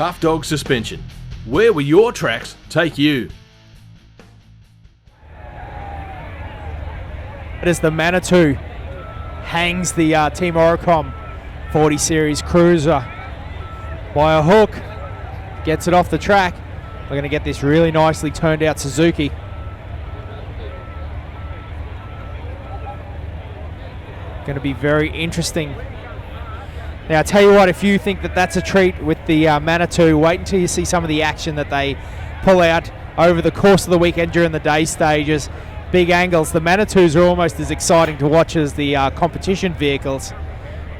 Tough Dog Suspension. Where will your tracks take you? It is the Manitou hangs the Team ORICOM 40 Series Cruiser by a hook, gets it off the track. We're going to get this really nicely turned out Suzuki. Going to be very interesting. Now, I tell you what, if you think that that's a treat with the Manitou, wait until you see some of the action that they pull out over the course of the weekend during the day stages. Big angles. The Manitous are almost as exciting to watch as the competition vehicles.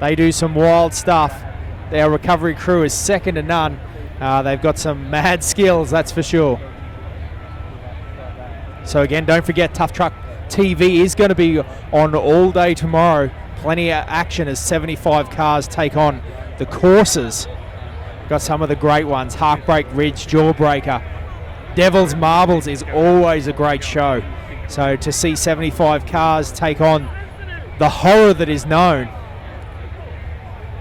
They do some wild stuff. Their recovery crew is second to none. They've got some mad skills, that's for sure. So again, don't forget, Tough Truck TV is going to be on all day tomorrow. Plenty of action as 75 cars take on the courses. Got some of the great ones. Heartbreak Ridge, Jawbreaker. Devil's Marbles is always a great show. So to see 75 cars take on the horror that is known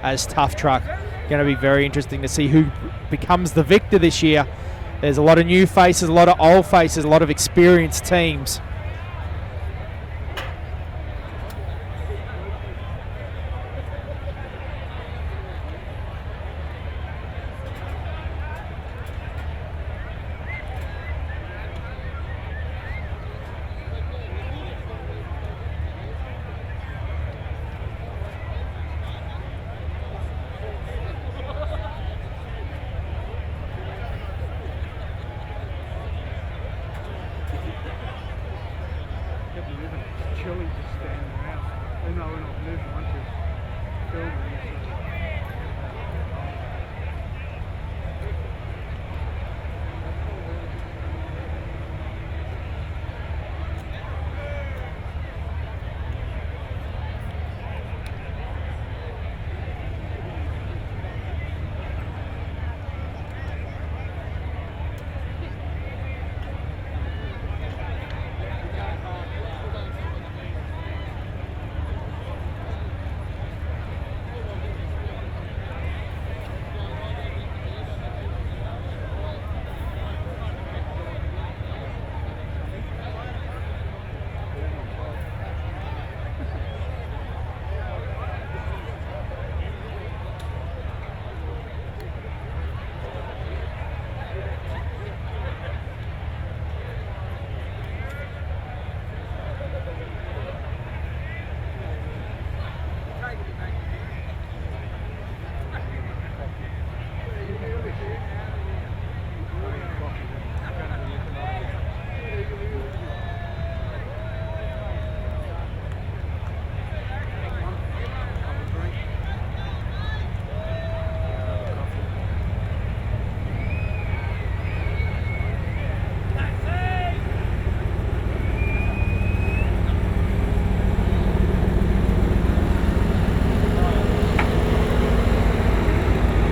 as Tough Truck, going to be very interesting to see who becomes the victor this year. There's a lot of new faces, a lot of old faces, a lot of experienced teams.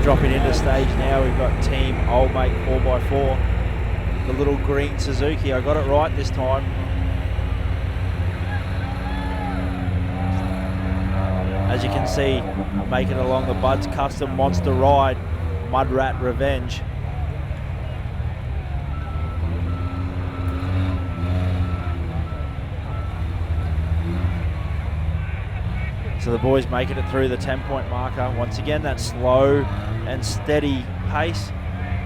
Dropping into stage now, we've got Team Old Mate 4x4, the little green Suzuki. I got it right this time. As you can see, making it along the Bud Customs Mudrats Revenge. So the boys making it through the 10-point marker. Once again, that slow and steady pace.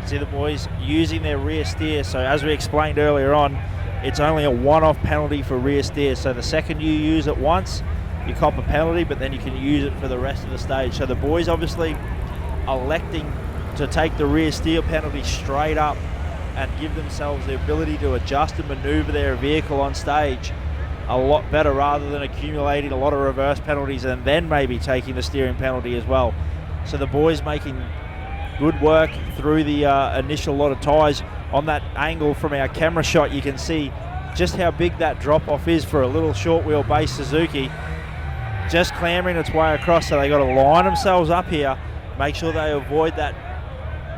See the boys using their rear steer. So as we explained earlier on, it's only a one-off penalty for rear steer. So the second you use it once, you cop a penalty, but then you can use it for the rest of the stage. So the boys obviously electing to take the rear steer penalty straight up and give themselves the ability to adjust and maneuver their vehicle on stage a lot better, rather than accumulating a lot of reverse penalties and then maybe taking the steering penalty as well. So the boys making good work through the initial lot of tyres. On that angle from our camera shot, you can see just how big that drop off is for a little short wheelbase Suzuki. Just clambering its way across, so they got to line themselves up here, make sure they avoid that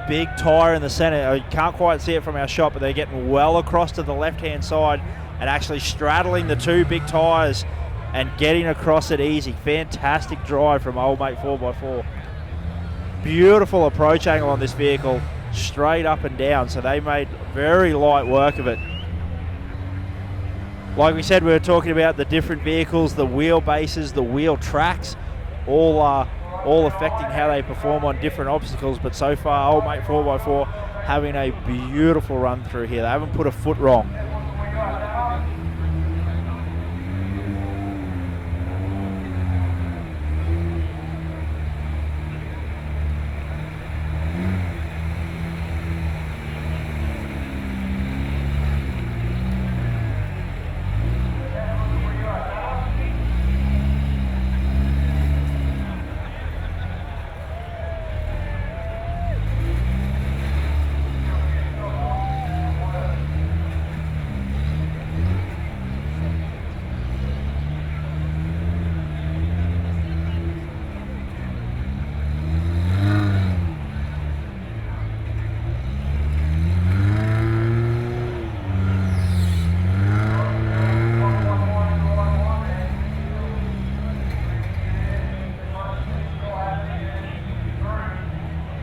big tyre in the centre. You can't quite see it from our shot, but they're getting well across to the left-hand side and actually straddling the two big tyres and getting across it easy. Fantastic drive from Old Mate 4x4. beautiful approach angle on this vehicle, straight up and down, so they made very light work of it. Like we said, we were talking about the different vehicles, the wheelbases, the wheel tracks, all affecting how they perform on different obstacles, but so far Old Mate 4x4 having a beautiful run through here. They haven't put a foot wrong.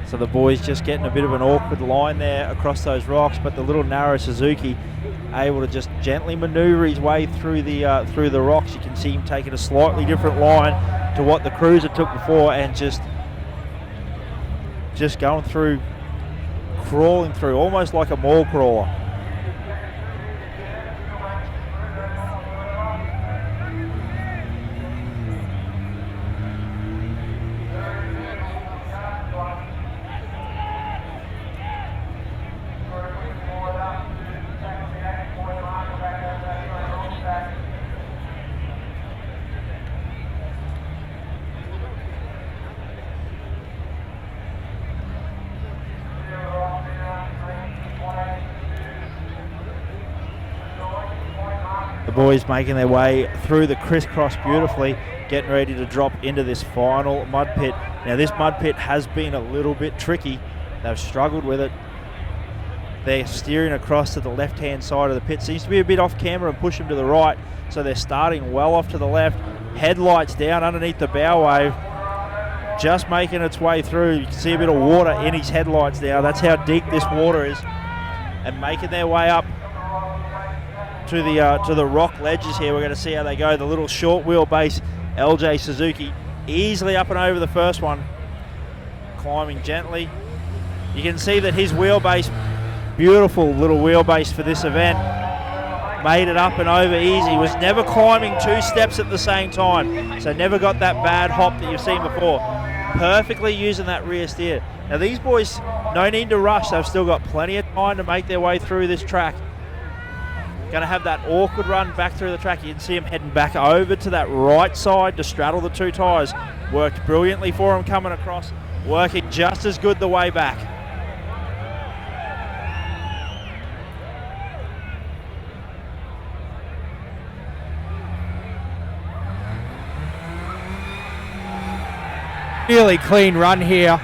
So the boys just getting a bit of an awkward line there across those rocks, but the little narrow Suzuki able to just gently maneuver his way through the rocks. You can see him taking a slightly different line to what the Cruiser took before, and just going through, crawling through, almost like a mall crawler. The boys making their way through the crisscross beautifully, getting ready to drop into this final mud pit. Now this mud pit has been a little bit tricky. They've struggled with it. They're steering across to the left-hand side of the pit. Seems to be a bit off camera and push them to the right. So they're starting well off to the left. Headlights down underneath the bow wave. Just making its way through. You can see a bit of water in his headlights now. That's how deep this water is. And making their way up to the rock ledges here. We're going to see how they go. The little short wheelbase LJ Suzuki easily up and over the first one, climbing gently. You can see that his wheelbase, beautiful little wheelbase for this event, made it up and over easy. Was never climbing two steps at the same time, so never got that bad hop that you've seen before. Perfectly using that rear steer. Now these boys, no need to rush. They've still got plenty of time to make their way through this track. Going to have that awkward run back through the track. You can see him heading back over to that right side to straddle the two tyres. Worked brilliantly for him coming across. Working just as good the way back. Really clean run here.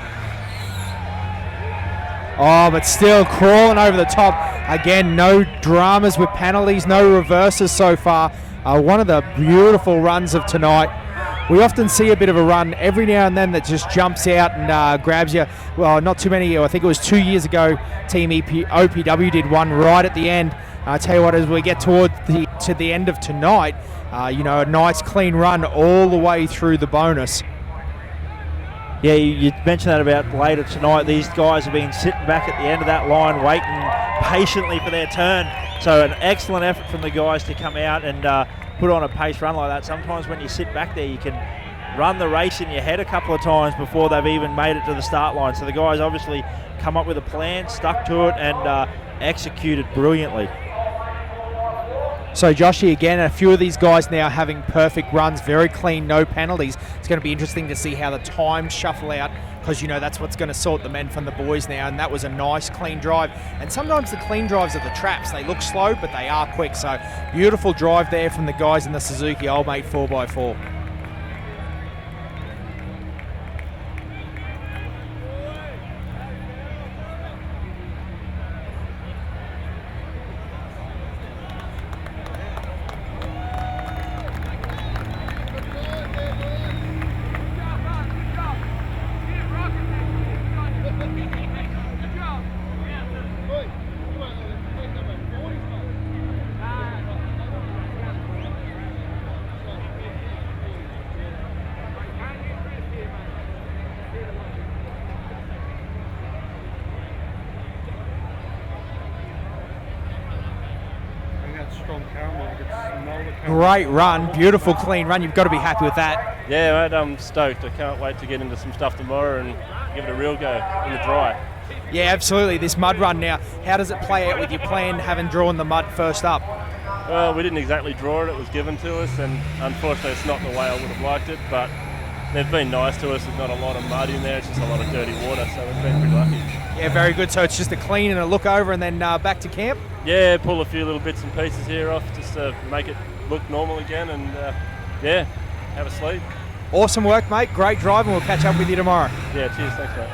Oh, but still crawling over the top. Again, no dramas with penalties, no reverses so far. One of the beautiful runs of tonight. We often see a bit of a run every now and then that just jumps out and grabs you. Well, not too many. I think it was 2 years ago, Team OPW did one right at the end. I tell you what, as we get to the end of tonight, a nice clean run all the way through the bonus. Yeah, you mentioned that about later tonight. These guys have been sitting back at the end of that line waiting patiently for their turn. So an excellent effort from the guys to come out and put on a pace run like that. Sometimes when you sit back there, you can run the race in your head a couple of times before they've even made it to the start line. So the guys obviously come up with a plan, stuck to it, and executed brilliantly. So Joshy, again, a few of these guys now having perfect runs, very clean, no penalties. It's going to be interesting to see how the times shuffle out, because that's what's going to sort the men from the boys now, and that was a nice clean drive. And sometimes the clean drives of the traps, they look slow, but they are quick. So beautiful drive there from the guys in the Suzuki Old Mate 4x4. great run, beautiful clean run. You've got to be happy with that. Yeah, mate, I'm stoked. I can't wait to get into some stuff tomorrow and give it a real go in the dry. Yeah, absolutely. This mud run now, how does it play out with your plan having drawn the mud first up? Well, we didn't exactly draw it. It was given to us, and unfortunately it's not the way I would have liked it, but they've been nice to us. There's not a lot of mud in there. It's just a lot of dirty water, so we've been pretty lucky. Yeah, very good. So it's just a clean and a look over and then back to camp? Yeah, pull a few little bits and pieces here off just to make it look normal again, and yeah, have a sleep. Awesome work, mate. Great drive, and we'll catch up with you tomorrow. Yeah, cheers. Thanks, mate.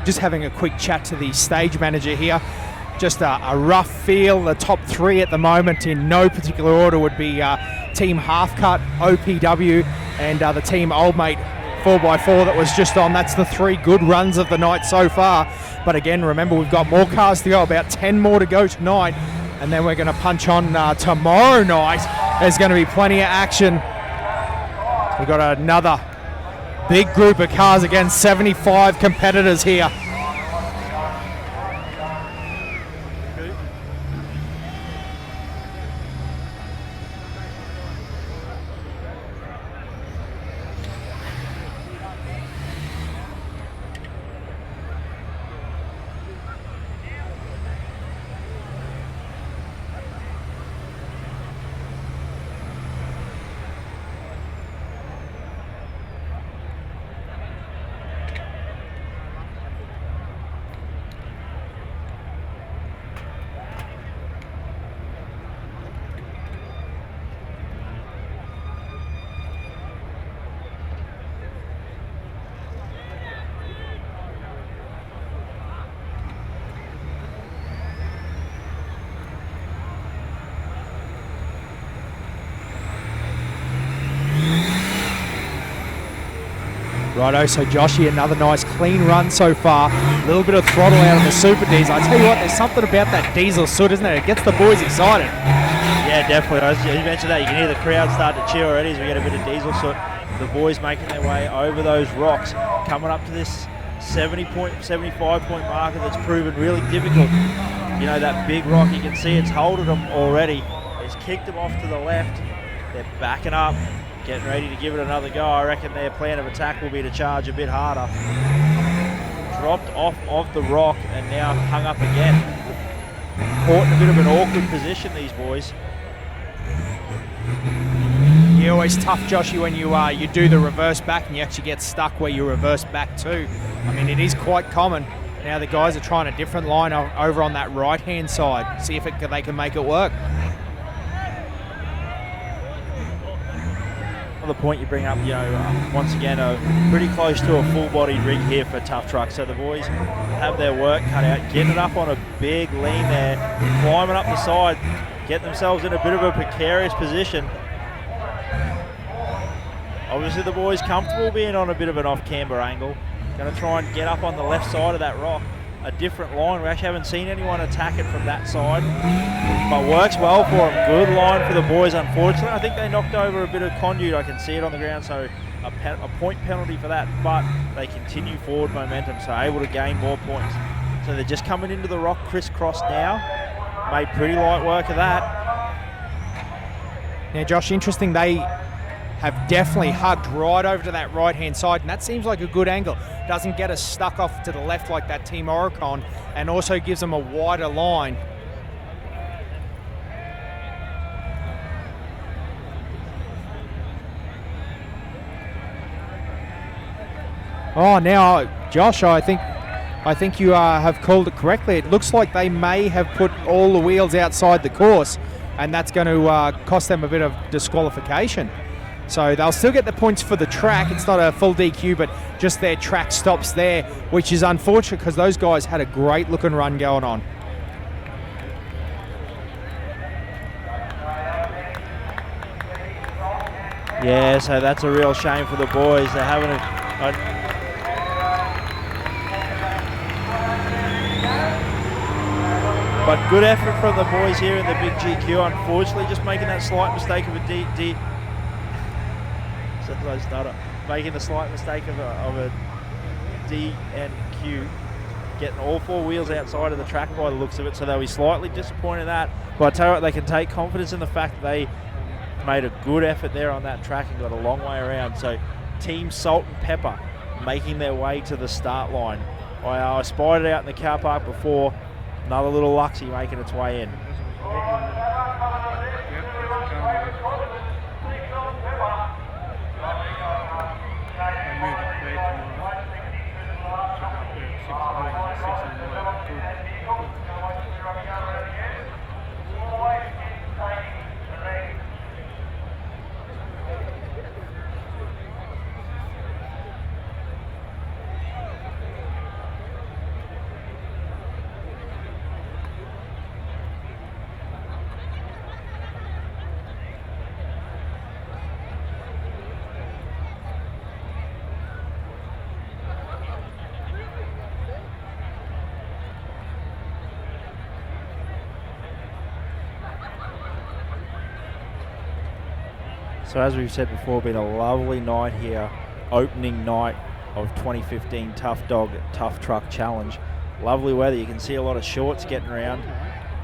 Just having a quick chat to the stage manager here. Just a rough feel. The top three at the moment in no particular order would be Team Half Cut, OPW, and the Team Old Mate 4x4 that was just on. That's the three good runs of the night so far. But again, remember, we've got more cars to go, about 10 more to go tonight. And then we're going to punch on tomorrow night. There's going to be plenty of action. We've got another big group of cars, again, 75 competitors here. Righto, so Joshy, another nice clean run so far. A little bit of throttle out of the Super Diesel. I tell you what, there's something about that diesel soot, isn't it? It gets the boys excited. Yeah, definitely. As you mentioned that, you can hear the crowd start to cheer already as we get a bit of diesel soot. The boys making their way over those rocks, coming up to this 75-point marker that's proven really difficult. You know, that big rock, you can see it's holding them already. It's kicked them off to the left. They're backing up, getting ready to give it another go. I reckon their plan of attack will be to charge a bit harder. Dropped off of the rock and now hung up again. Caught in a bit of an awkward position, these boys. Yeah, always tough, Joshy, when you do the reverse back and you actually get stuck where you reverse back too. I mean, it is quite common. Now the guys are trying a different line over on that right-hand side. See if they can make it work. The point you bring up, you know, once again, pretty close to a full-bodied rig here for Tough Truck. So the boys have their work cut out, getting up on a big lean there, climbing up the side, get themselves in a bit of a precarious position. Obviously the boys comfortable being on a bit of an off-camber angle. Going to try and get up on the left side of that rock. A different line. We actually haven't seen anyone attack it from that side, but works well for them. Good line for the boys. Unfortunately, I think they knocked over a bit of conduit. I can see it on the ground, so a point penalty for that, but they continue forward momentum, so able to gain more points. So they're just coming into the rock crisscross now. Made pretty light work of that. Now, Josh, interesting, they have definitely hugged right over to that right-hand side, and that seems like a good angle. Doesn't get us stuck off to the left like that Team ORICOM, and also gives them a wider line. Oh, now, Josh, I think you have called it correctly. It looks like they may have put all the wheels outside the course, and that's going to cost them a bit of disqualification. So they'll still get the points for the track. It's not a full DQ, but just their track stops there, which is unfortunate because those guys had a great looking run going on. Yeah, so that's a real shame for the boys. They're having but good effort from the boys here in the big GQ. Unfortunately, just making that slight mistake of a making the slight mistake of a D and Q, getting all 4 wheels outside of the track by the looks of it. So they'll be slightly disappointed in that. But I tell you what, they can take confidence in the fact that they made a good effort there on that track and got a long way around. So Team Salt and Pepper making their way to the start line. I spied it out in the car park before. Another little Luxie making its way in. So as we've said before, been a lovely night here, opening night of 2015 Tough Dog Tuff Truck Challenge. Lovely weather. You can see a lot of shorts getting around.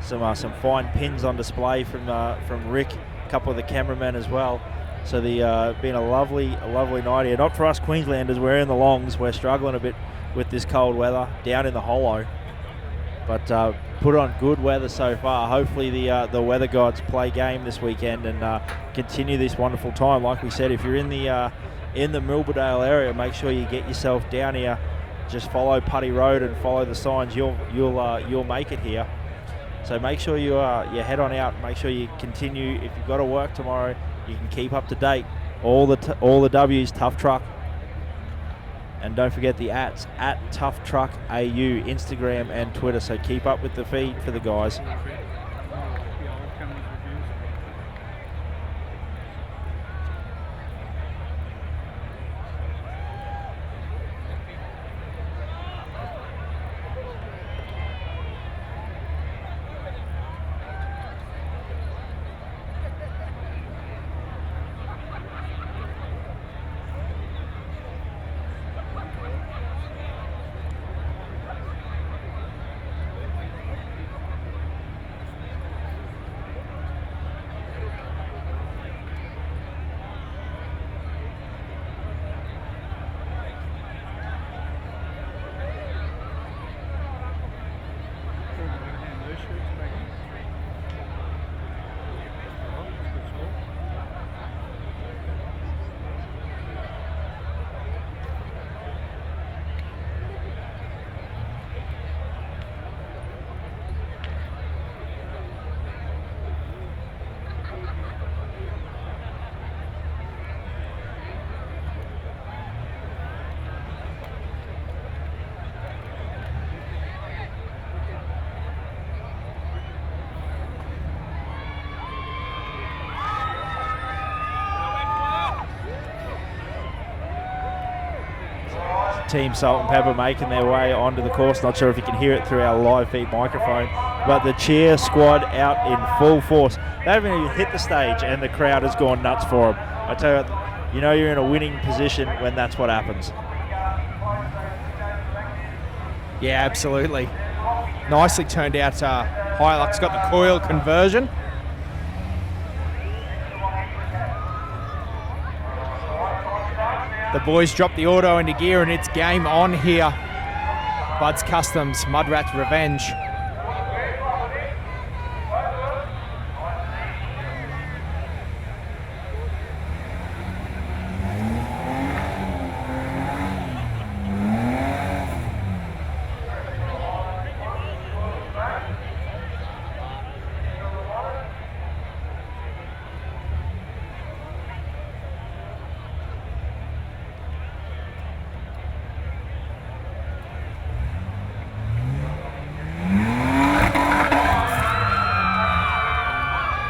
Some fine pins on display from Rick, a couple of the cameramen as well. So been a lovely night here. Not for us Queenslanders. We're in the longs. We're struggling a bit with this cold weather down in the hollow. But put on good weather so far. Hopefully the weather gods play game this weekend and continue this wonderful time. Like we said, if you're in the Milberdale area, make sure you get yourself down here. Just follow Putty Road and follow the signs. You'll make it here. So make sure you head on out. Make sure you continue. If you've got to work tomorrow, you can keep up to date. All the W's, Tough Truck. And don't forget the @, Tough Truck AU, Instagram and Twitter. So keep up with the feed for the guys. Team Salt and Pepper making their way onto the course. Not sure if you can hear it through our live feed microphone, but the cheer squad out in full force. They haven't even hit the stage and the crowd has gone nuts for them. I tell you, you're in a winning position when that's what happens. Yeah, absolutely. Nicely turned out. Hilux got the coil conversion. The boys drop the auto into gear and it's game on here. Bud Customs Mudrats Revenge.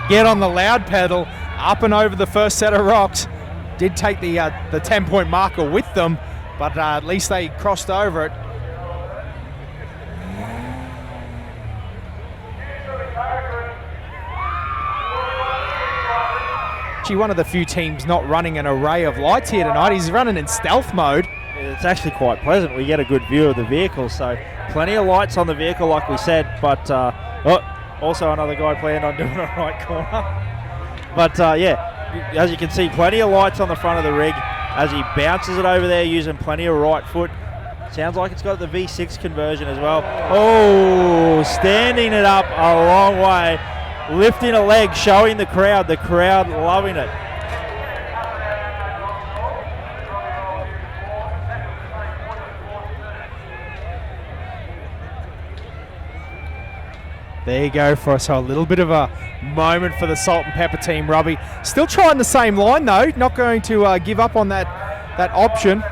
get on the loud pedal, up and over the first set of rocks. Did take the 10-point marker with them, but at least they crossed over it. Actually, one of the few teams not running an array of lights here tonight. He's running in stealth mode. It's actually quite pleasant. We get a good view of the vehicle, so plenty of lights on the vehicle, like we said, but also another guy planned on doing a right corner. But yeah, as you can see, plenty of lights on the front of the rig as he bounces it over there using plenty of right foot. Sounds like it's got the V6 conversion as well. Oh, standing it up a long way, lifting a leg, showing the crowd loving it. There you go for us. So a little bit of a moment for the Salt and Pepper team, Robbie. Still trying the same line though, not going to give up on that option.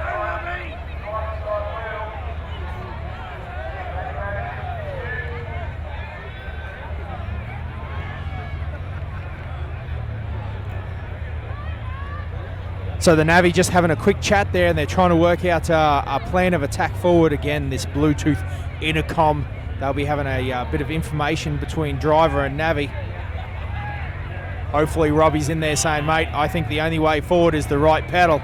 So the Navi just having a quick chat there, and they're trying to work out a plan of attack forward. Again, this Bluetooth intercom. They'll be having a bit of information between driver and Navi. Hopefully Robbie's in there saying, mate, I think the only way forward is the right pedal.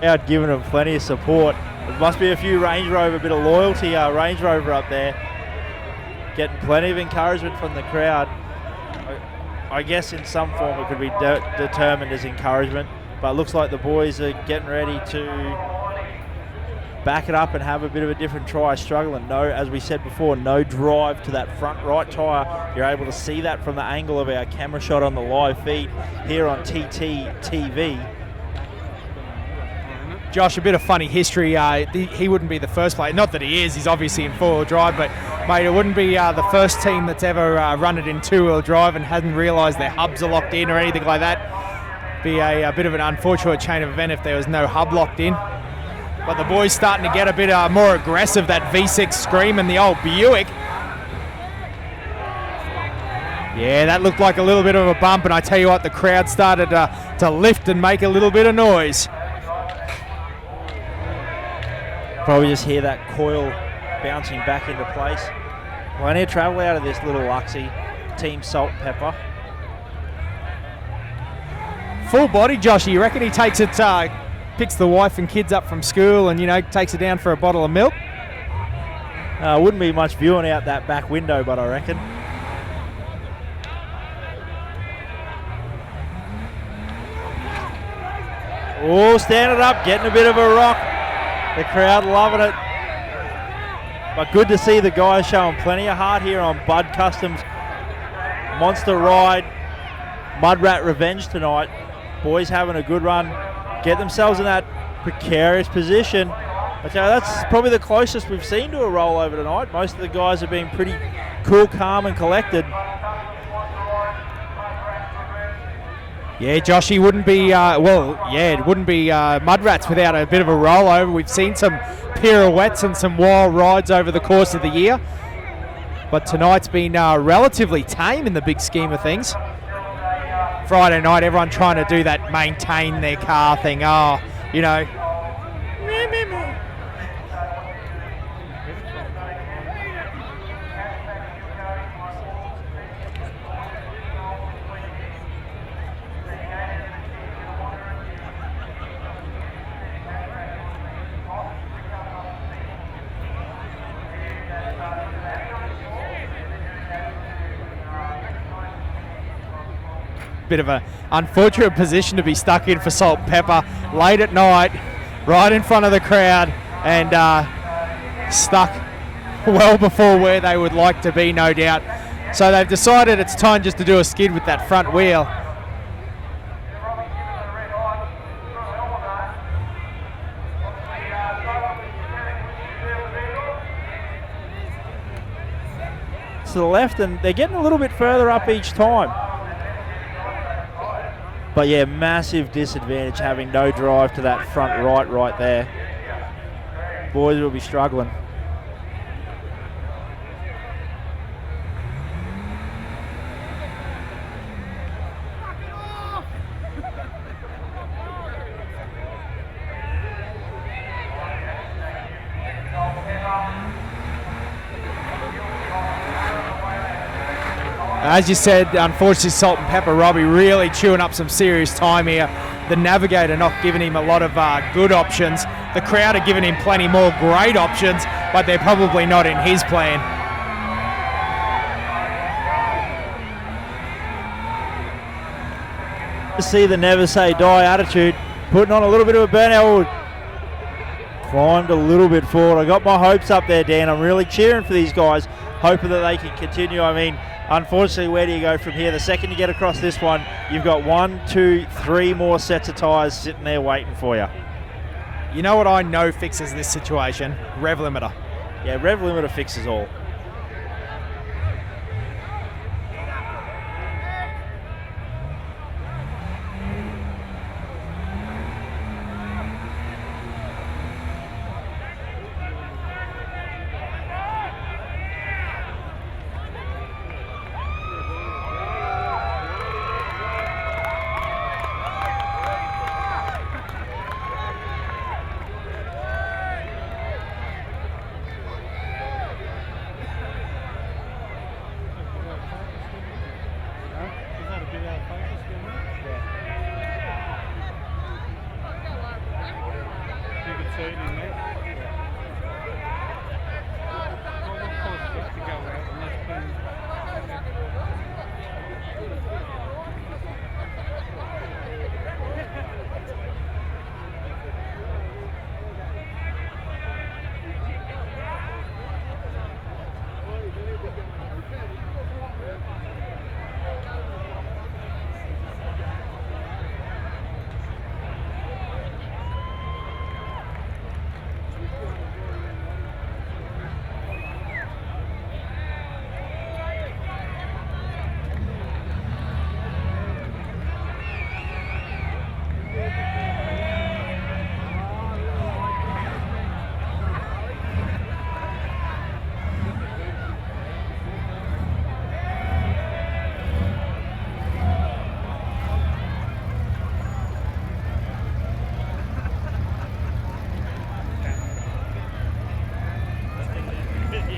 Out giving them plenty of support. There must be a few Range Rover, bit of loyalty, Range Rover up there. Getting plenty of encouragement from the crowd. I guess in some form it could be determined as encouragement, but it looks like the boys are getting ready to back it up and have a bit of a different try. Struggling, no, as we said before, no drive to that front right tyre. You're able to see that from the angle of our camera shot on the live feed here on TTTV. Josh, a bit of funny history. He wouldn't be the first player. Not that he is. He's obviously in four-wheel drive, but mate, it wouldn't be the first team that's ever run it in two-wheel drive and hadn't realised their hubs are locked in or anything like that. Be a bit of an unfortunate chain of event if there was no hub locked in. But the boys starting to get a bit more aggressive. That V6 scream and the old Buick. Yeah, that looked like a little bit of a bump, and I tell you what, the crowd started to lift and make a little bit of noise. Probably just hear that coil bouncing back into place. Plenty of travel out of this little Luxie, Team Salt and Pepper. Full body, Joshy. You reckon he takes it, picks the wife and kids up from school and, takes it down for a bottle of milk? Wouldn't be much viewing out that back window, but I reckon. Oh, standing up, getting a bit of a rock. The crowd loving it. But good to see the guys showing plenty of heart here on Bud Customs Monster Ride Mudrat Revenge tonight. Boys having a good run. Get themselves in that precarious position. I tell you, that's probably the closest we've seen to a rollover tonight. Most of the guys have been pretty cool, calm and collected. Yeah, Josh, he wouldn't be, it wouldn't be Mudrats without a bit of a rollover. We've seen some pirouettes and some wild rides over the course of the year. But tonight's been relatively tame in the big scheme of things. Friday night, everyone trying to do that maintain their car thing. bit of an unfortunate position to be stuck in for Salt and Pepper late at night, right in front of the crowd, and stuck well before where they would like to be, no doubt. So they've decided it's time just to do a skid with that front wheel. To the left, and they're getting a little bit further up each time. But yeah, massive disadvantage having no drive to that front right there. Boys will be struggling. As you said, unfortunately, Salt and Pepper Robbie really chewing up some serious time here. The Navigator not giving him a lot of good options. The crowd are giving him plenty more great options, but they're probably not in his plan. To see the never say die attitude, putting on a little bit of a burnout. Climbed a little bit forward. I got my hopes up there, Dan. I'm really cheering for these guys, hoping that they can continue. I mean, unfortunately, where do you go from here? The second you get across this one, you've got 1, 2, 3 more sets of tyres sitting there waiting for you. You know what I know fixes this situation? Rev limiter. Yeah, rev limiter fixes all.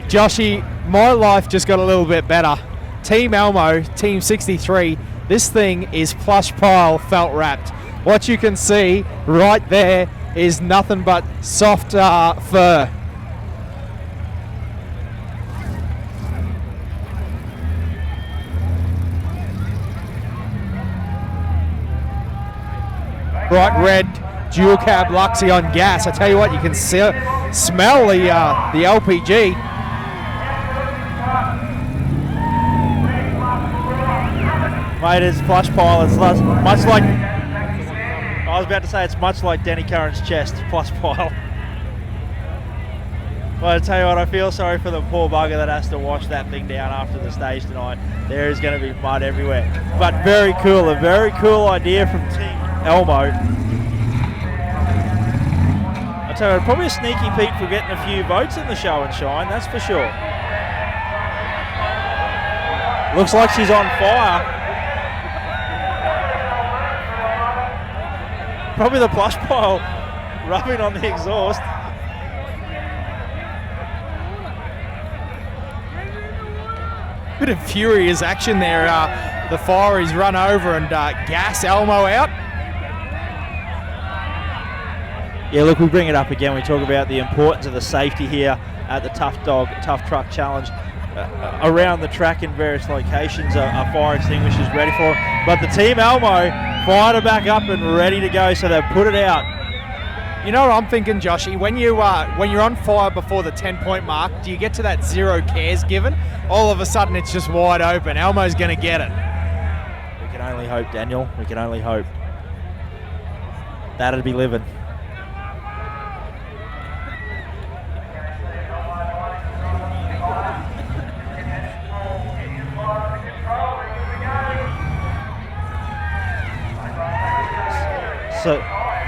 Joshy, my life just got a little bit better. Team ELMO, Team 63, this thing is plush pile felt wrapped. What you can see right there is nothing but soft fur. Bright red dual cab Luxy on gas. I tell you what, you can smell the LPG. Mate, it's plush pile. It's much like, I was about to say, it's much like Danny Curran's chest, plush pile. But I tell you what, I feel sorry for the poor bugger that has to wash that thing down after the stage tonight. There is going to be mud everywhere. But very cool, a very cool idea from Team ELMO. I tell you what, probably a sneaky peek for getting a few votes in the show and shine, that's for sure. Looks like she's on fire. Probably the plush pile rubbing on the exhaust. Bit of furious action there. The fire is run over and gas ELMO out. Yeah, look, we bring it up again. We talk about the importance of the safety here at the Tough Dog Tuff Truck Challenge. around the track in various locations are fire extinguishers ready for it. But the Team ELMO fired it back up and ready to go, so they've put it out. You know what I'm thinking, Joshy? When you're on fire before the 10-point mark, do you get to that 0 cares given? All of a sudden it's just wide open. Elmo's going to get it. We can only hope, Daniel. We can only hope. That'd be living.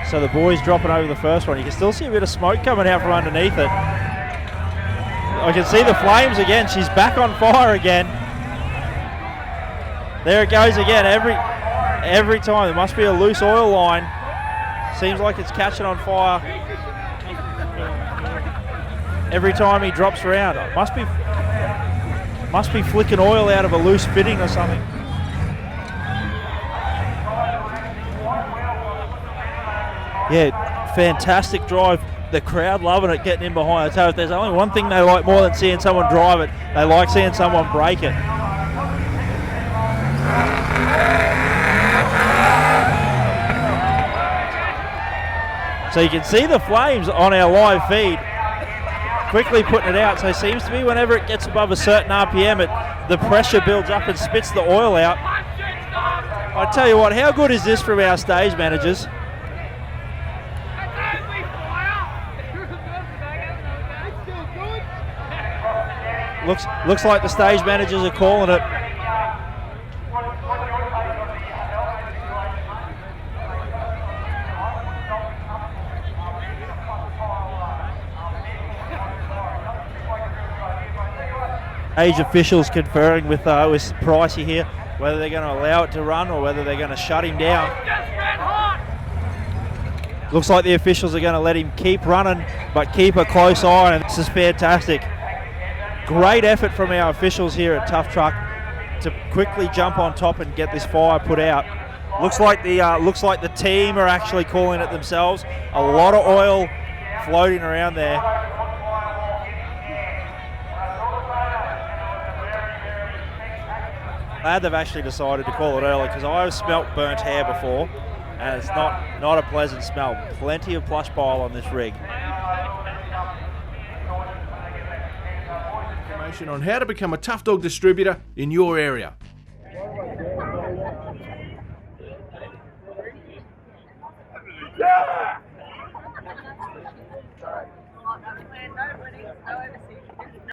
So the boys dropping over the first one. You can still see a bit of smoke coming out from underneath it. I can see the flames again. She's back on fire again. There it goes again. Every time. There must be a loose oil line. Seems like it's catching on fire. Every time he drops around. It must be flicking oil out of a loose fitting or something. Yeah, fantastic drive. The crowd loving it, getting in behind. I tell you, if there's only one thing they like more than seeing someone drive it, they like seeing someone break it. So you can see the flames on our live feed, quickly putting it out. So it seems to be whenever it gets above a certain RPM, the pressure builds up and spits the oil out. I tell you what, how good is this from our stage managers? Looks like the stage managers are calling it. Stage officials conferring with Pricey here, whether they're going to allow it to run or whether they're going to shut him down. Looks like the officials are going to let him keep running, but keep a close eye, and this is fantastic. Great effort from our officials here at Tough Truck to quickly jump on top and get this fire put out. Looks like the team are actually calling it themselves. A lot of oil floating around there. Glad they've actually decided to call it early, because I've smelt burnt hair before, and it's not a pleasant smell. Plenty of plush bile on this rig. On how to become a Tough Dog distributor in your area.